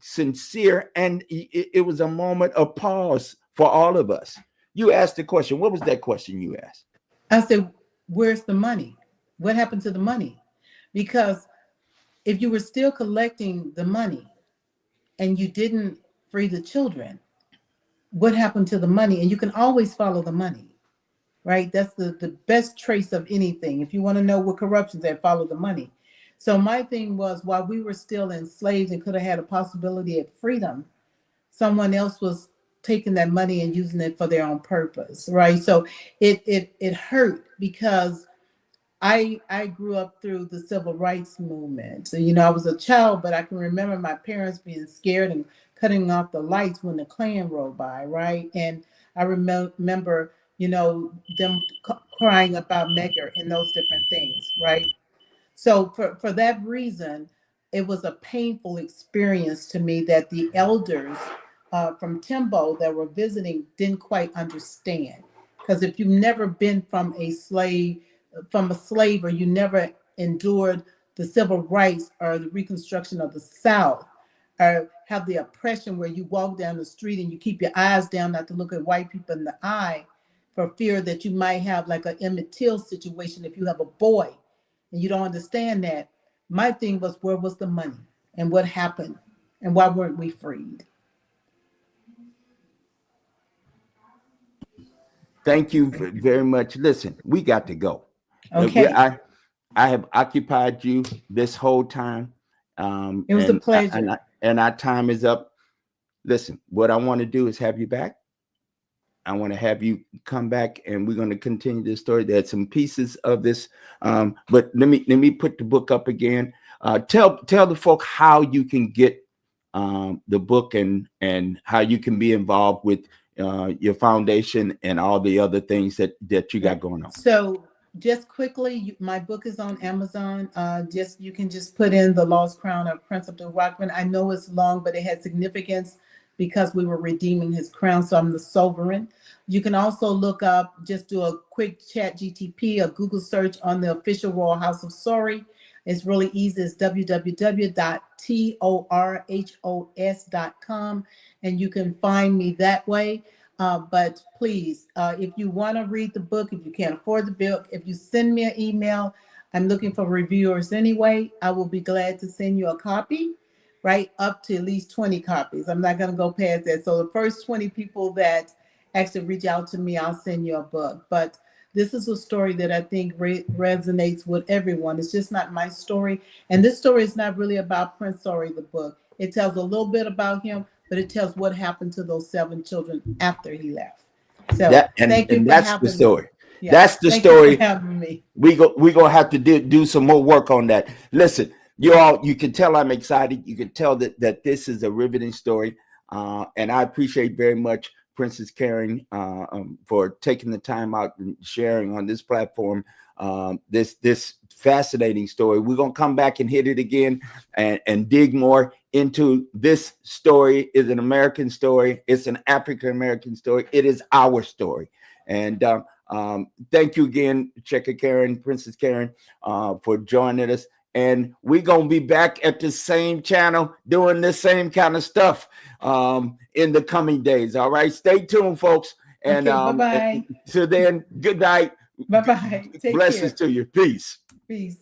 sincere, and it was a moment of pause for all of us. You asked the question. What was that question you asked? I said, where's the money? What happened to the money? Because if you were still collecting the money and you didn't free the children, what happened to the money? And you can always follow the money, right? That's the best trace of anything. If you want to know what corruption's at, follow the money. So my thing was, while we were still enslaved and could have had a possibility of freedom, someone else was taking that money and using it for their own purpose, right? So it hurt because I grew up through the civil rights movement. So, I was a child, but I can remember my parents being scared and cutting off the lights when the Klan rolled by, right? And I remember, them crying about Megger and those different things, right? So for that reason, it was a painful experience to me that the elders from Timbo that were visiting didn't quite understand. Because if you've never been from a slave, or you never endured the civil rights or the Reconstruction of the South, or have the oppression where you walk down the street and you keep your eyes down not to look at white people in the eye for fear that you might have like an Emmett Till situation if you have a boy and you don't understand that. My thing was, where was the money and what happened and why weren't we freed? Thank you very much. Listen, we got to go. Okay. I have occupied you this whole time. It was a pleasure. And our time is up. Listen, what I want to do is have you back. I want to have you come back, and we're going to continue this story. There's some pieces of this, but let me put the book up again. Tell the folk how you can get the book and how you can be involved with your foundation and all the other things that you got going on. So just quickly, my book is on Amazon. You can just put in The Lost Crown of Prince Abdulrahman. I know it's long, but it has significance because we were redeeming his crown. So I'm the sovereign. You can also look up, just do a quick ChatGTP, a Google search on the official Royal House of Sori. It's really easy. It's www.torhos.com, and you can find me that way. But please, if you want to read the book, if you can't afford the book, if you send me an email, I'm looking for reviewers anyway. I will be glad to send you a copy, right? Up to at least 20 copies. I'm not going to go past that. So the first 20 people that actually reach out to me, I'll send you a book. But this is a story that I think resonates with everyone. It's just not my story. And this story is not really about Prince Sori, the book. It tells a little bit about him, but it tells what happened to those 7 children after he left. So thank you for that's the story. Yeah, that's the story. You for having me. We're going to have to do some more work on that. Listen, you can tell I'm excited. You can tell that this is a riveting story. And I appreciate very much Princess Karen for taking the time out and sharing on this platform this fascinating story. We're going to come back and hit it again and dig more into this story. Is an American story. It's an African-American story. It is our story. And thank you again, Checker Karen, Princess Karen, for joining us. And we're going to be back at the same channel doing the same kind of stuff in the coming days. All right. Stay tuned, folks. And bye-bye. So then, good night. Bye-bye. Take Blessings care. to you. Peace. Peace.